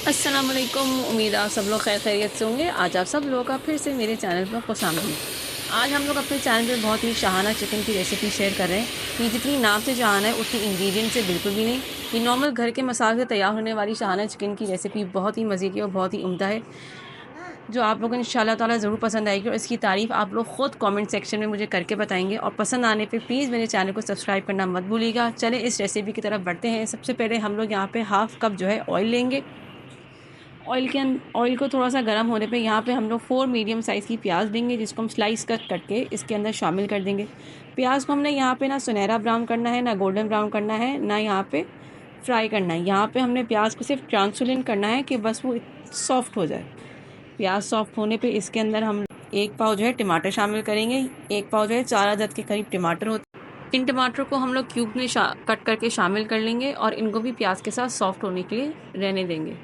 अस्सलाम वालेकुम। उम्मीद आप सब लोग खैर खैरियत से होंगे। आज आप सब लोगों का फिर से मेरे चैनल पर खुशामदीद। आज हम लोग अपने चैनल पे बहुत ही शाहाना चिकन की रेसिपी शेयर कर रहे हैं। ये जितनी नाम से शाहाना है उतनी इंग्रेडिएंट से बिल्कुल भी नहीं। ये नॉर्मल घर के मसाले से तैयार होने वाली शाहाना चिकन की रेसिपी बहुत ही मज़े की और बहुत ही उम्दा है, जो आप लोगों को इंशाल्लाह ताला ज़रूर पसंद आएगी। और इसकी तारीफ़ आप लोग ख़ुद कमेंट सेक्शन में मुझे करके बताएंगे। और पसंद आने पे प्लीज़ मेरे चैनल को सब्सक्राइब करना मत भूलिएगा। चलें इस रेसिपी की तरफ बढ़ते हैं। सबसे पहले हम लोग यहाँ पे हाफ़ कप जो है ऑयल लेंगे। ऑयल को थोड़ा सा गर्म होने पे यहाँ पे हम लोग 4 मीडियम साइज़ की प्याज लेंगे, जिसको हम स्लाइस कट करके इसके अंदर शामिल कर देंगे। प्याज को हमने यहाँ पे ना सुनहरा ब्राउन करना है, ना गोल्डन ब्राउन करना है, ना यहाँ पे फ्राई करना है। यहाँ पे हमने प्याज को सिर्फ ट्रांसपेरेंट करना है कि बस वो सॉफ्ट हो जाए। प्याज सॉफ्ट होने पे इसके अंदर हम 1 पाव जो है टमाटर शामिल करेंगे। 1 पाव जो है 4 अदद के करीब टमाटर होते हैं। इन टमाटर को हम लोग क्यूब में कट करके शामिल कर लेंगे और इनको भी प्याज के साथ सॉफ्ट होने के लिए रहने देंगे।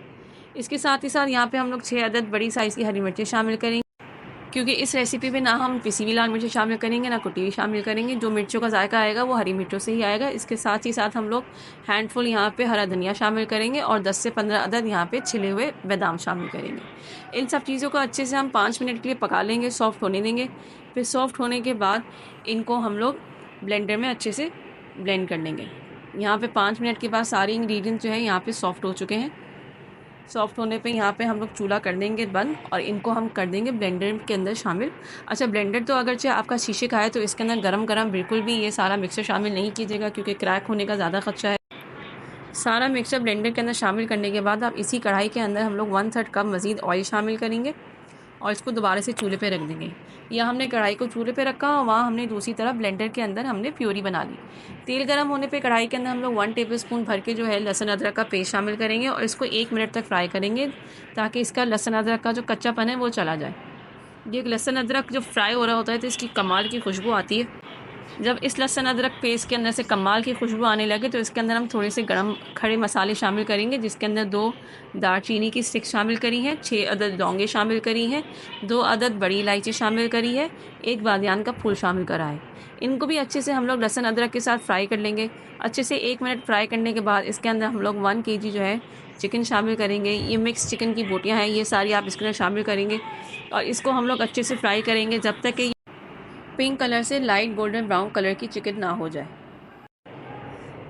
इसके साथ ही साथ यहाँ पे हम लोग 6 अदद बड़ी साइज़ की हरी मिर्चें शामिल करेंगे, क्योंकि इस रेसिपी में ना हम पिसी हुई लाल मिर्चें शामिल करेंगे ना कुटी हुई शामिल करेंगे। जो मिर्चों का जायका आएगा वो हरी मिर्चों से ही आएगा। इसके साथ ही साथ हम लोग हैंडफुल यहाँ पे हरा धनिया शामिल करेंगे और 10 से 15 अदद यहाँ पे छिले हुए बादाम शामिल करेंगे। इन सब चीज़ों को अच्छे से हम 5 मिनट के लिए पका लेंगे, सॉफ्ट होने देंगे। फिर सॉफ्ट होने के बाद इनको हम लोग ब्लेंडर में अच्छे से ब्लेंड कर लेंगे। यहाँ पे 5 मिनट के बाद सारे इंग्रेडिएंट्स जो है यहाँ पे सॉफ्ट हो चुके हैं। सॉफ्ट होने पे यहाँ पे हम लोग चूल्हा कर देंगे बंद और इनको हम कर देंगे ब्लेंडर के अंदर शामिल। अच्छा, ब्लेंडर तो अगरचे आपका शीशे का है तो इसके अंदर गरम गरम बिल्कुल भी ये सारा मिक्सर शामिल नहीं कीजिएगा, क्योंकि क्रैक होने का ज़्यादा खदशा है। सारा मिक्सर ब्लेंडर के अंदर शामिल करने के बाद अब इसी कढ़ाई के अंदर हम लोग 1/3 कप मज़ीद ऑयल शामिल करेंगे और इसको दोबारा से चूल्हे पे रख देंगे। या हमने कढ़ाई को चूल्हे पे रखा और वहाँ हमने दूसरी तरफ ब्लेंडर के अंदर हमने प्योरी बना ली। तेल गर्म होने पे कढ़ाई के अंदर हम लोग 1 टेबलस्पून भर के जो है लहसुन अदरक का पेस्ट शामिल करेंगे और इसको 1 मिनट तक फ्राई करेंगे, ताकि इसका लहसुन अदरक का जो कच्चापन है वो चला जाए। ये लहसुन अदरक जब फ्राई हो रहा होता है तो इसकी कमाल की खुशबू आती है। जब इस लहसुन अदरक पेस्ट के अंदर से कमाल की खुशबू आने लगे तो इसके अंदर हम थोड़े से गरम खड़े मसाले शामिल करेंगे, जिसके अंदर 2 दालचीनी की स्टिक शामिल करी हैं, 6 अदद लौंगे शामिल करी हैं, 2 अदद बड़ी इलायची शामिल करी है, 1 बादियान का फूल शामिल करा है। इनको भी अच्छे से हम लोग लहसुन अदरक के साथ फ्राई कर लेंगे। अच्छे से 1 मिनट फ्राई करने के बाद इसके अंदर हम लोग 1 kg जो है चिकन शामिल करेंगे। ये मिक्स चिकन की बोटियाँ हैं, ये सारी आप इसके अंदर शामिल करेंगे और इसको हम लोग अच्छे से फ्राई करेंगे जब तक कि पिंक कलर से लाइट गोल्डन ब्राउन कलर की चिकन ना हो जाए।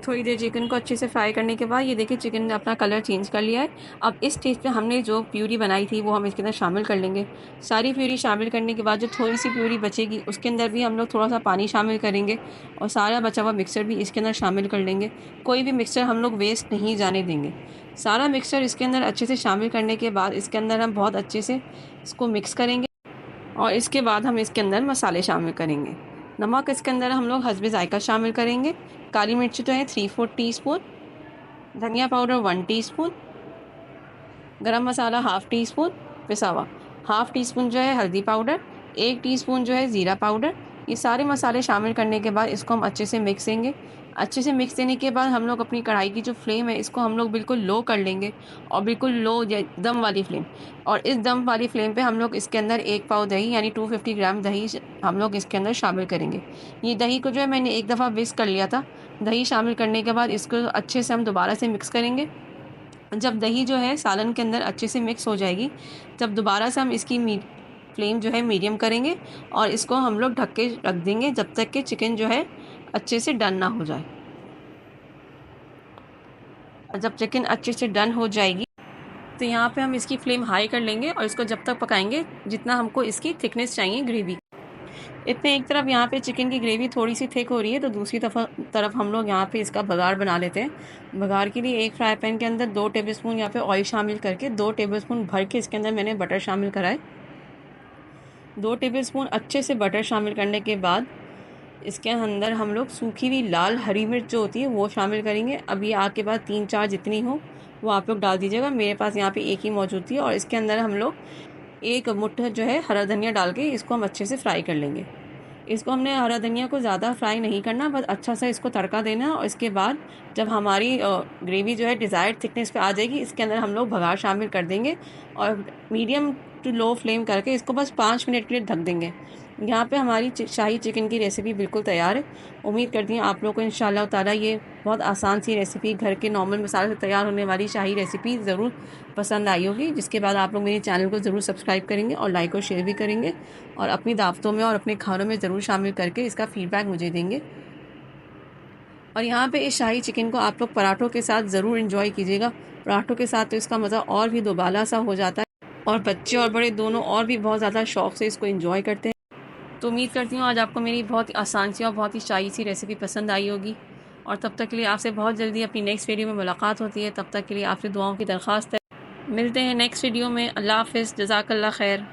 थोड़ी देर चिकन को अच्छे से फ्राई करने के बाद ये देखिए चिकन ने अपना कलर चेंज कर लिया है। अब इस स्टेज पे हमने जो प्यूरी बनाई थी वो हम इसके अंदर शामिल कर लेंगे। सारी प्यूरी शामिल करने के बाद जो थोड़ी सी प्यूरी बचेगी उसके अंदर भी हम लोग थोड़ा सा पानी शामिल करेंगे और सारा बचा हुआ मिक्सर भी इसके अंदर शामिल कर लेंगे। कोई भी मिक्सर हम लोग वेस्ट नहीं जाने देंगे। सारा मिक्सर इसके अंदर अच्छे से शामिल करने के बाद इसके अंदर हम बहुत अच्छे से इसको मिक्स करेंगे और इसके बाद हम इसके अंदर मसाले शामिल करेंगे। नमक इसके अंदर हम लोग हस्बे जायका शामिल करेंगे। काली मिर्च जो है 3/4 टीस्पून, धनिया पाउडर 1 टीस्पून, गरम मसाला 1/2 टीस्पून पिसा हुआ, 1/2 टीस्पून जो है हल्दी पाउडर, 1 टीस्पून जो है ज़ीरा पाउडर। ये सारे मसाले शामिल करने के बाद इसको हम अच्छे से मिक्स देंगे। अच्छे से मिक्स देने के बाद हम लोग अपनी कढ़ाई की जो फ्लेम है इसको हम लोग बिल्कुल लो कर लेंगे और बिल्कुल लो दम वाली फ्लेम। और इस दम वाली फ्लेम पे हम लोग इसके अंदर 1 पाव दही यानी 250 ग्राम दही हम लोग इसके अंदर शामिल करेंगे। ये दही को जो है मैंने एक दफ़ा विस्क कर लिया था। दही शामिल करने के बाद इसको अच्छे से हम दोबारा से मिक्स करेंगे। जब दही जो है सालन के अंदर अच्छे से मिक्स हो जाएगी तब दोबारा से हम इसकी फ्लेम जो है मीडियम करेंगे और इसको हम लोग ढक के रख देंगे जब तक कि चिकन जो है अच्छे से डन ना हो जाए। जब चिकन अच्छे से डन हो जाएगी तो यहाँ पे हम इसकी फ्लेम हाई कर लेंगे और इसको जब तक पकाएंगे जितना हमको इसकी थिकनेस चाहिए ग्रेवी। इतने एक तरफ यहाँ पे चिकन की ग्रेवी थोड़ी सी थिक हो रही है तो दूसरी तरफ हम लोग यहाँ पे इसका बघार बना लेते हैं। बघार के लिए एक फ्राई पैन के अंदर 2 टेबलस्पून यहाँ पे ऑयल शामिल करके 2 टेबलस्पून भर के इसके अंदर मैंने बटर शामिल करा है। 2 टेबलस्पून अच्छे से बटर शामिल करने के बाद इसके अंदर हम लोग सूखी हुई लाल हरी मिर्च जो होती है वो शामिल करेंगे। अब ये आग के बाद 3-4 जितनी हो वो आप लोग डाल दीजिएगा। मेरे पास यहाँ पे एक ही मौजूद थी और इसके अंदर हम लोग 1 मुट्ठी जो है हरा धनिया डाल के इसको हम अच्छे से फ्राई कर लेंगे। इसको हमने हरा धनिया को ज़्यादा फ्राई नहीं करना, बस अच्छा सा इसको तड़का देना और इसके बाद जब हमारी ग्रेवी जो है डिज़ायर्ड थिकनेस पे आ जाएगी इसके अंदर हम लोग बघार शामिल कर देंगे और मीडियम टू लो फ्लेम करके इसको बस 5 मिनट के लिए ढक देंगे। यहाँ पे हमारी शाही चिकन की रेसिपी बिल्कुल तैयार है। उम्मीद करती हूँ आप लोगों को इंशाल्लाह ताला ये बहुत आसान सी रेसिपी, घर के नॉर्मल मसाले से तैयार होने वाली शाही रेसिपी ज़रूर पसंद आई होगी, जिसके बाद आप लोग मेरे चैनल को ज़रूर सब्सक्राइब करेंगे और लाइक और शेयर भी करेंगे और अपनी दावतों में और अपने खानों में ज़रूर शामिल करके इसका फ़ीडबैक मुझे देंगे। और यहाँ पे इस शाही चिकन को आप लोग पराठों के साथ ज़रूर इंजॉय कीजिएगा। पराठों के साथ तो इसका मज़ा और भी दोबाला सा हो जाता है और बच्चे और बड़े दोनों और भी बहुत ज़्यादा शौक़ से इसको इंजॉय करते हैं। तो उम्मीद करती हूँ आज आपको मेरी बहुत ही आसान सी और बहुत ही शाही सी रेसिपी पसंद आई होगी। और तब तक के लिए आपसे बहुत जल्दी अपनी नेक्स्ट वीडियो में मुलाकात होती है। तब तक के लिए आपसे दुआओं की दरख्वास्त है। मिलते हैं नेक्स्ट वीडियो में। अल्लाह हाफ़िज़, जज़ाकल्लाह खैर।